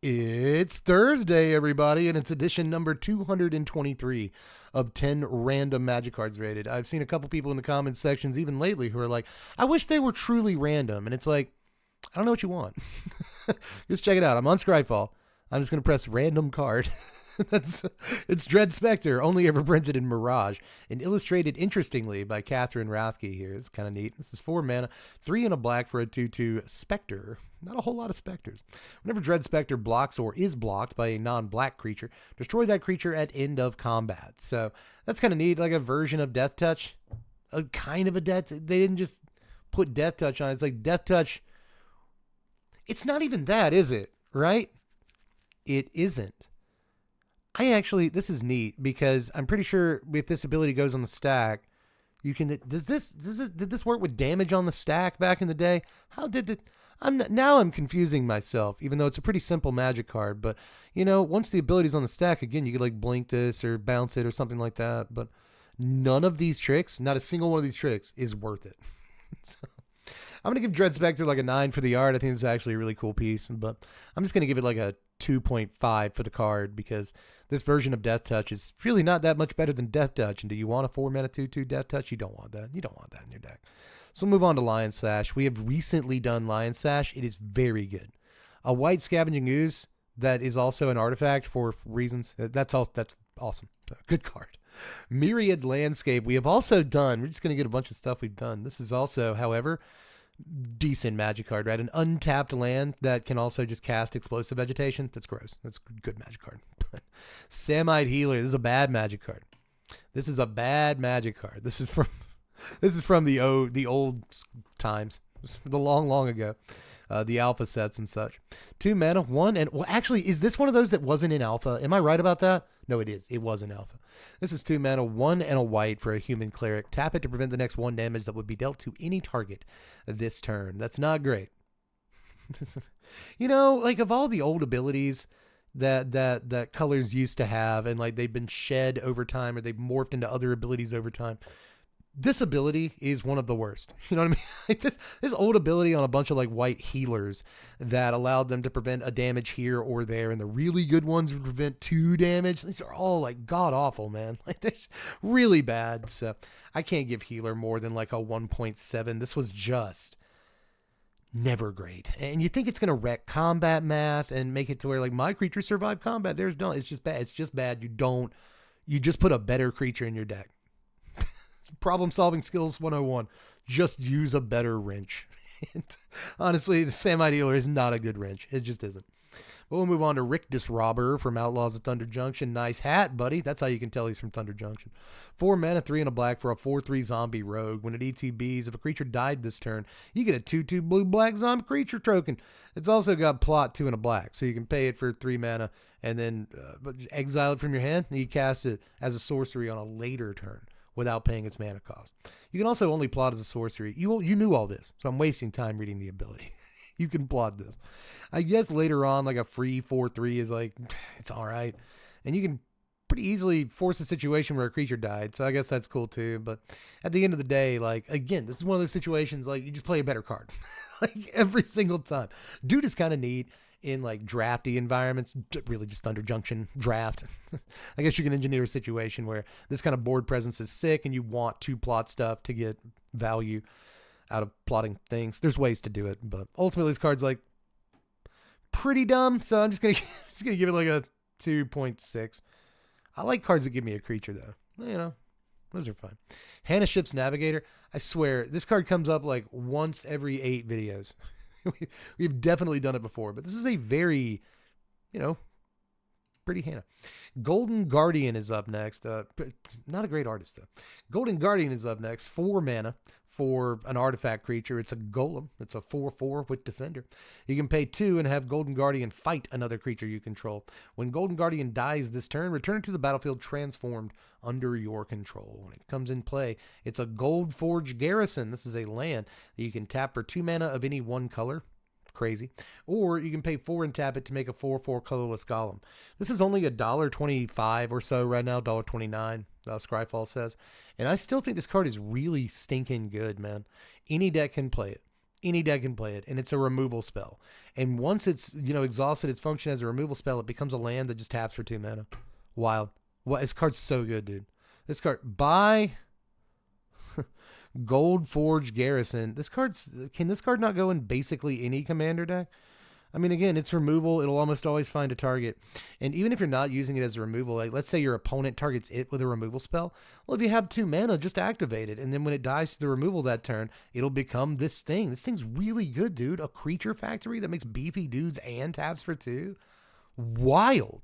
It's Thursday, everybody, and it's edition number 223 of 10 random Magic cards rated. I've seen a couple people in the comments sections, even lately, who are like, I wish they were truly random. And it's like, I don't know what you want. Just check it out. I'm on Scryfall. I'm just going to press random card. It's Dread Specter, only ever printed in Mirage, and illustrated interestingly by Catherine Rathke here. It's kind of neat. This is 4 mana, 3 and a black for a 2/2 Specter. Not a whole lot of Specters. Whenever Dread Specter blocks or is blocked by a non-black creature, destroy that creature at end of combat. So that's kind of neat, like a version of Death Touch. A kind of a Death. They didn't just put Death Touch on it. It's like Death Touch. It's not even that, is it? Right? It isn't. This is neat because I'm pretty sure if this ability goes on the stack, you can, did this work with damage on the stack back in the day? How did it, I'm confusing myself, even though it's a pretty simple magic card, but you know, once the ability's on the stack, again, you could like blink this or bounce it or something like that, but none of these tricks, not a single one of these tricks is worth it. So, I'm going to give Dread Specter like a 9 for the art. I think it's actually a really cool piece, but I'm just going to give it like a 2.5 for the card because this version of Death Touch is really not that much better than Death Touch. And do you want a 4 mana 2/2 Death Touch? You don't want that. You don't want that in your deck. So we'll move on to Lion Sash. We have recently done Lion Sash. It is very good. A white Scavenging Ooze that is also an artifact for reasons. That's awesome. Good card. Myriad Landscape. We have also done. We're just going to get a bunch of stuff we've done. This is also, however, decent magic card, right? An untapped land that can also just cast explosive vegetation. That's gross. That's a good magic card. Samite Healer. This is a bad magic card. This is a bad magic card. This is from the old times, the long ago, the alpha sets and such. 2 mana, 1 and well, actually, is this one of those that wasn't in alpha? Am I right about that? No, it is. It was in alpha. This is 2 mana, 1 and a white for a human cleric. Tap it to prevent the next 1 damage that would be dealt to any target this turn. That's not great. You know, like of all the old abilities that colors used to have, and like they've been shed over time or they've morphed into other abilities over time, this ability is one of the worst. You know what I mean? Like this old ability on a bunch of like white healers that allowed them to prevent a damage here or there, and the really good ones would prevent 2 damage. These are all like god awful, man. Like they're really bad. So I can't give healer more than like a 1.7. This was just never great. And you think it's gonna wreck combat math and make it to where like my creature survived combat. There's done. It's just bad. It's just bad. You just put a better creature in your deck. Problem solving skills 101. Just use a better wrench. Honestly, the Samite Healer is not a good wrench. It just isn't. But we'll move on to Rictus Robber from Outlaws of Thunder Junction. Nice hat, buddy. That's how you can tell he's from Thunder Junction. 4 mana, 3 and a black for a 4/3 zombie rogue. When it ETBs, if a creature died this turn, you get a 2/2 blue-black zombie creature token. It's also got plot 2 and a black, so you can pay it for 3 mana and then exile it from your hand, and you cast it as a sorcery on a later turn without paying its mana cost. You can also only plot as a sorcery. You knew all this, so I'm wasting time reading the ability. You can plot this. I guess later on, like a free 4/3 is like, it's all right. And you can pretty easily force a situation where a creature died, so I guess that's cool too. But at the end of the day, like, again, this is one of those situations, like, you just play a better card. Like, every single time. Dude is kind of neat in like drafty environments, really just Thunder Junction draft. I guess you can engineer a situation where this kind of board presence is sick and you want to plot stuff to get value out of plotting things. There's ways to do it, but ultimately this card's like pretty dumb, so I'm just gonna give it like a 2.6. I like cards that give me a creature though. You know, those are fine. Hannah Ship's Navigator. I swear this card comes up like once every 8 videos. We've definitely done it before, but this is a very, pretty Hannah. Golden Guardian is up next. Not a great artist, though. Golden Guardian is up next. 4 mana for an artifact creature. It's a golem. It's a 4/4 with Defender. You can pay 2 and have Golden Guardian fight another creature you control. When Golden Guardian dies this turn, return it to the battlefield transformed under your control. When it comes in play, it's a Gold Forge Garrison. This is a land that you can tap for 2 mana of any one color. Crazy. Or you can pay 4 and tap it to make a 4/4 colorless golem. This is only $1.25 or so right now, $1.29, Scryfall says. And I still think this card is really stinking good, man. Any deck can play it. Any deck can play it, and it's a removal spell. And once it's, exhausted its function as a removal spell, it becomes a land that just taps for 2 mana. Wild. What? This card's so good, dude. This card, buy Gold Forge Garrison. Can this card not go in basically any commander deck? I mean, again, it's removal. It'll almost always find a target. And even if you're not using it as a removal, like let's say your opponent targets it with a removal spell. Well, if you have 2 mana, just activate it. And then when it dies to the removal that turn, it'll become this thing. This thing's really good, dude. A creature factory that makes beefy dudes and taps for 2. Wild.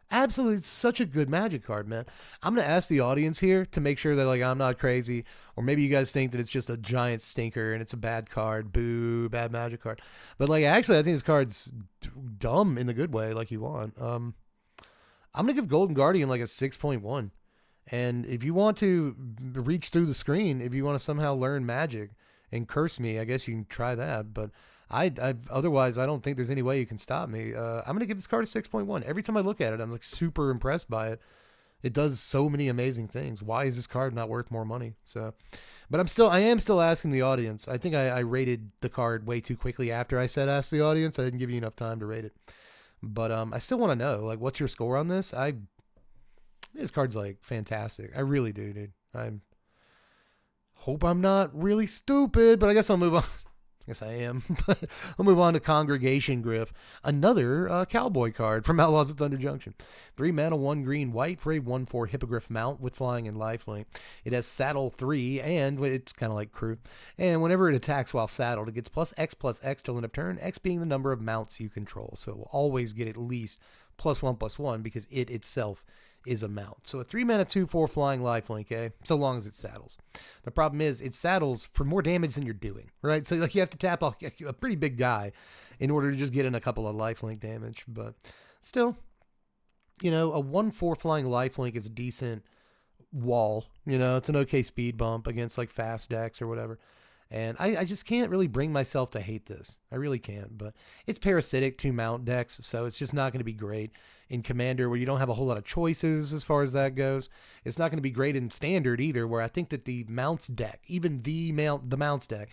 Absolutely, it's such a good Magic card, man. I'm going to ask the audience here to make sure that like I'm not crazy, or maybe you guys think that it's just a giant stinker and it's a bad card. Boo, bad Magic card. But like actually, I think this card's dumb in the good way, like you want. I'm going to give Golden Guardian like a 6.1. And if you want to reach through the screen, if you want to somehow learn Magic and curse me, I guess you can try that. But otherwise, I don't think there's any way you can stop me. I'm going to give this card a 6.1. Every time I look at it, I'm like super impressed by it. It does so many amazing things. Why is this card not worth more money? So, but I am still asking the audience. I think I rated the card way too quickly after I said ask the audience. I didn't give you enough time to rate it. But I still want to know, like, what's your score on this? This card's like fantastic. I really do, dude. I hope I'm not really stupid, but I guess I'll move on. Yes, I am. But I'll move on to Congregation Gryff, another cowboy card from Outlaws at Thunder Junction. 3 mana, 1 green, white for a 1/4 Hippogriff mount with flying and lifelink. It has saddle 3, and it's kind of like crew. And whenever it attacks while saddled, it gets +X till end of turn, X being the number of mounts you control. So it will always get at least +1/+1 because it itself is a mount. So a 3 mana 2/4 flying lifelink, so long as it saddles. The problem is it saddles for more damage than you're doing, right? So like you have to tap a pretty big guy in order to just get in a couple of lifelink damage. But still, a 1/4 flying lifelink is a decent wall. It's an okay speed bump against like fast decks or whatever. And I just can't really bring myself to hate this. I really can't. But it's parasitic to mount decks, so it's just not going to be great in Commander where you don't have a whole lot of choices as far as that goes. It's not going to be great in Standard either, where I think that the mounts deck, even the mounts deck,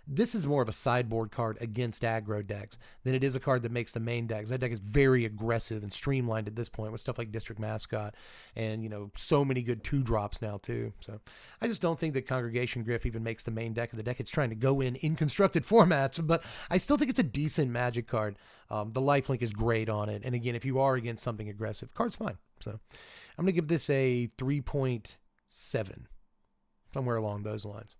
this is more of a sideboard card against aggro decks than it is a card that makes the main decks. That deck is very aggressive and streamlined at this point with stuff like District Mascot and, so many good 2-drops now too. So I just don't think that Congregation Gryff even makes the main deck of the deck it's trying to go in constructed formats, but I still think it's a decent Magic card. The lifelink is great on it. And again, if you are against something aggressive, card's fine. So I'm going to give this a 3.7, somewhere along those lines.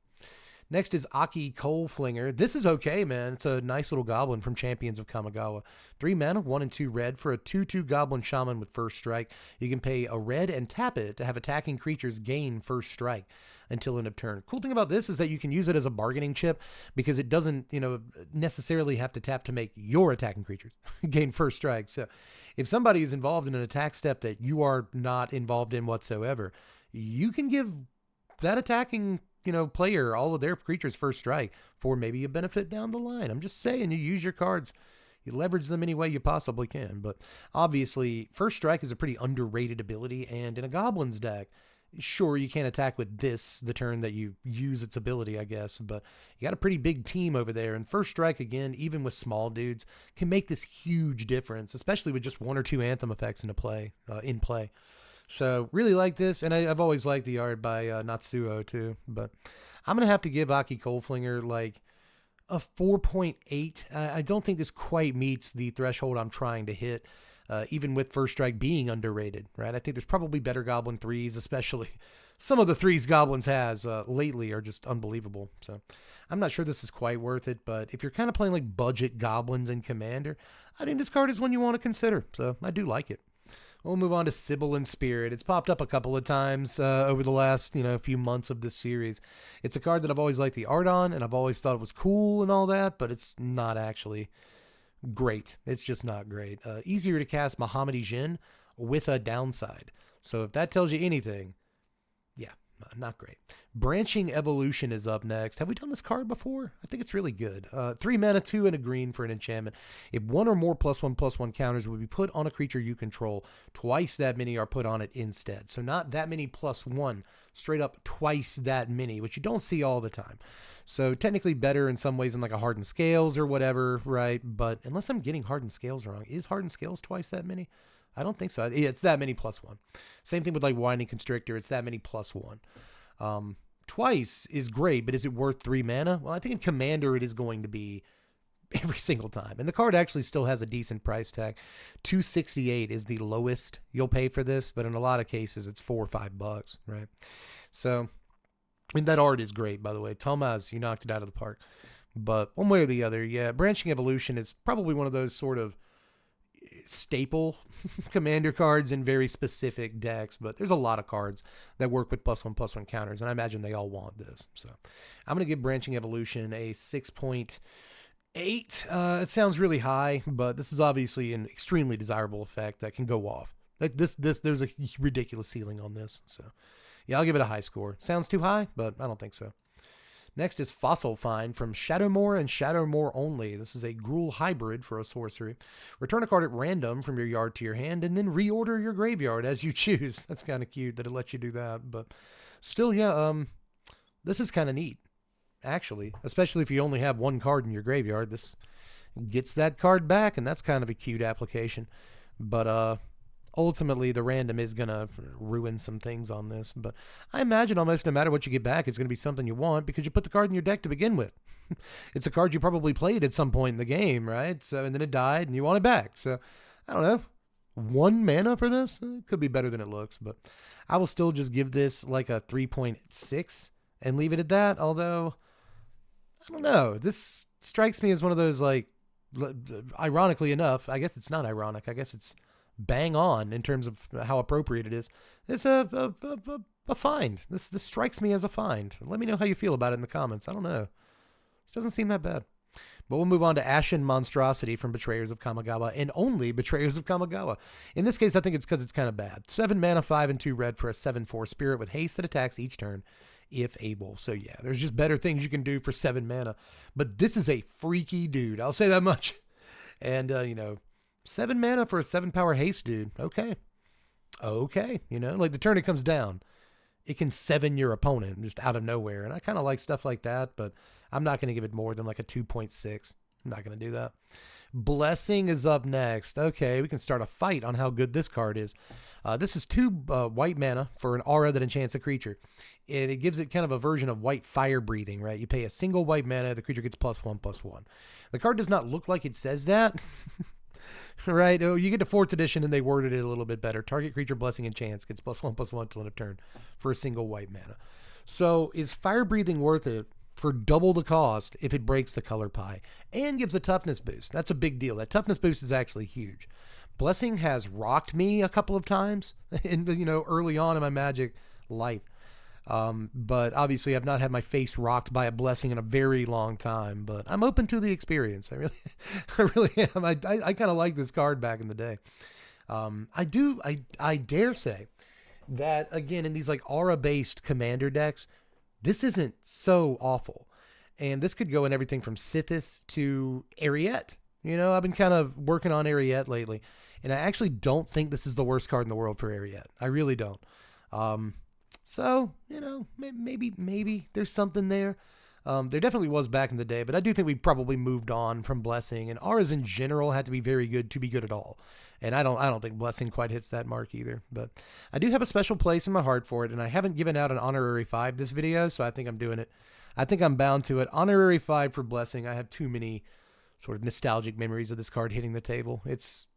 Next is Akki Coalflinger. This is okay, man. It's a nice little goblin from Champions of Kamigawa. 3 mana, 1 and 2 red for a 2/2 goblin shaman with first strike. You can pay a red and tap it to have attacking creatures gain first strike until end of turn. Cool thing about this is that you can use it as a bargaining chip because it doesn't, necessarily have to tap to make your attacking creatures gain first strike. So if somebody is involved in an attack step that you are not involved in whatsoever, you can give that attacking player all of their creatures first strike for maybe a benefit down the line. I'm just saying, you use your cards, you leverage them any way you possibly can. But obviously, first strike is a pretty underrated ability, and in a Goblins deck, sure, you can't attack with this the turn that you use its ability, I guess, but you got a pretty big team over there, and first strike, again, even with small dudes, can make this huge difference, especially with just 1 or 2 Anthem effects in play. So really like this, and I've always liked the art by Natsuo too, but I'm going to have to give Akki Coalflinger like a 4.8. I don't think this quite meets the threshold I'm trying to hit, even with First Strike being underrated, right? I think there's probably better Goblin 3s, especially some of the 3s Goblins has lately are just unbelievable. So I'm not sure this is quite worth it, but if you're kind of playing like budget Goblins in Commander, I think this card is one you want to consider, so I do like it. We'll move on to Sibilant Spirit. It's popped up a couple of times over the last few months of this series. It's a card that I've always liked the art on, and I've always thought it was cool and all that, but it's not actually great. It's just not great. Easier to cast Mohammadi Jinn with a downside. So if that tells you anything, yeah, Not great. Branching Evolution is up next. Have we done this card before? I think it's really good. 3 mana, 2 and a green for an enchantment. If one or more +1/+1 counters would be put on a creature you control, twice that many are put on it instead. So not that many +1, straight up twice that many, which you don't see all the time. So technically better in some ways than like a Hardened Scales or whatever, right? But unless I'm getting Hardened Scales wrong, is Hardened Scales twice that many? I don't think so. It's that many +1. Same thing with like Winding Constrictor. It's that many +1. Twice is great, but is it worth 3 mana? Well, I think in Commander it is going to be every single time. And the card actually still has a decent price tag. $268 is the lowest you'll pay for this, but in a lot of cases it's $4 or $5, right? So, I mean, that art is great, by the way. Tomaz, you knocked it out of the park. But one way or the other, yeah, Branching Evolution is probably one of those sort of staple commander cards in very specific decks, but there's a lot of cards that work with +1/+1 counters, and I imagine they all want this. So I'm going to give Branching Evolution a 6.8. It sounds really high, but this is obviously an extremely desirable effect that can go off. Like there's a ridiculous ceiling on this. So yeah, I'll give it a high score. Sounds too high, but I don't think so. Next is Fossil Find from Shadowmoor and Shadowmoor only. This is a Gruul hybrid for a sorcery. Return a card at random from your yard to your hand and then reorder your graveyard as you choose. That's kind of cute that it lets you do that. But still, yeah, this is kind of neat, actually. Especially if you only have one card in your graveyard. This gets that card back, and that's kind of a cute application. But ultimately, the random is going to ruin some things on this. But I imagine almost no matter what you get back, it's going to be something you want because you put the card in your deck to begin with. It's a card you probably played at some point in the game, right? So, and then it died and you want it back. So, I don't know. 1 mana for this? It could be better than it looks. But I will still just give this like a 3.6 and leave it at that. Although, I don't know. This strikes me as one of those, like, ironically enough, I guess it's not ironic. I guess it's bang on in terms of how appropriate it is. It's a find. This strikes me as a find. Let me know how you feel about it in the comments. I don't know. This doesn't seem that bad. But we'll move on to Ashen Monstrosity from Betrayers of Kamigawa, and only Betrayers of Kamigawa. In this case, I think it's because it's kind of bad. 7 mana, 5 and 2 red for a 7/4 spirit with haste that attacks each turn if able. So yeah, there's just better things you can do for 7 mana. But this is a freaky dude. I'll say that much. And, 7 mana for a 7-power haste, dude. Okay. Like the turn it comes down, it can 7 your opponent just out of nowhere. And I kind of like stuff like that, but I'm not going to give it more than like a 2.6. I'm not going to do that. Blessing is up next. Okay, we can start a fight on how good this card is. This is 2 white mana for an aura that enchants a creature. And it gives it kind of a version of white fire breathing, right? You pay a single white mana, the creature gets +1/+1. The card does not look like it says that. Right? Oh, you get to 4th edition and they worded it a little bit better. Target creature blessing enchants gets +1/+1 till end of turn for a single white mana. So is fire breathing worth it for double the cost if it breaks the color pie and gives a toughness boost? That's a big deal. That toughness boost is actually huge. Blessing has rocked me a couple of times in early on in my Magic life. But obviously I've not had my face rocked by a blessing in a very long time, but I'm open to the experience. I really am. I kind of like this card back in the day. I dare say that again, in these like aura based commander decks, this isn't so awful. And this could go in everything from Sithis to Ariete. I've been kind of working on Ariete lately, and I actually don't think this is the worst card in the world for Ariete. I really don't. So, maybe there's something there. There definitely was back in the day, but I do think we probably moved on from Blessing, and auras in general had to be very good to be good at all. And I don't think Blessing quite hits that mark either, but I do have a special place in my heart for it, and I haven't given out an honorary 5 this video, so I think I'm doing it. I think I'm bound to it. Honorary 5 for Blessing. I have too many sort of nostalgic memories of this card hitting the table. It's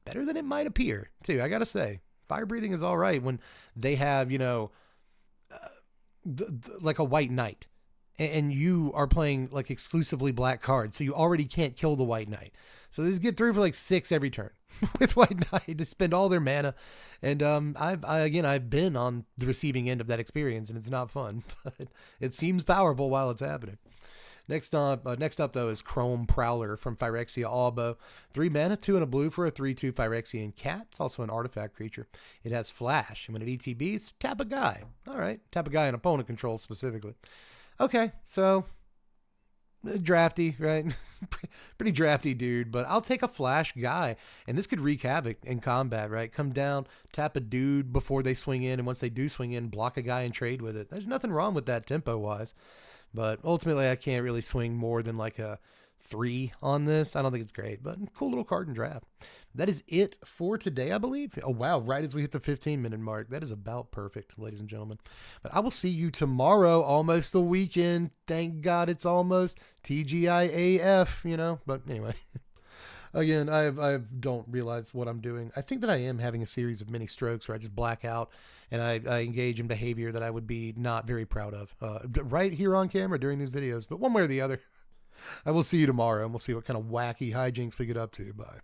better than it might appear, too, I gotta say. Fire breathing is all right when they have, like a white knight and you are playing like exclusively black cards. So you already can't kill the white knight. So these get through for like 6 every turn with white knight to spend all their mana. And I've been on the receiving end of that experience and it's not fun, but it seems powerful while it's happening. Next up though is Chrome Prowler from Phyrexia Albo. 3 mana, 2 and a blue for a 3/2 Phyrexian cat. It's also an artifact creature. It has flash, and when it ETBs, tap a guy. All right, tap a guy an opponent controls specifically. Okay, so drafty, right? Pretty drafty dude, but I'll take a flash guy, and this could wreak havoc in combat, right? Come down, tap a dude before they swing in, and once they do swing in, block a guy and trade with it. There's nothing wrong with that tempo wise, but ultimately I can't really swing more than like a 3 on this. I don't think it's great, but cool little card and draft. That is it for today, I believe. Oh, wow. Right as we hit the 15-minute mark. That is about perfect, ladies and gentlemen. But I will see you tomorrow. Almost the weekend. Thank God it's almost TGIAF, you know. But anyway, again, I don't realize what I'm doing. I think that I am having a series of mini strokes where I just black out and I engage in behavior that I would be not very proud of right here on camera during these videos. But one way or the other, I will see you tomorrow, and we'll see what kind of wacky hijinks we get up to. Bye.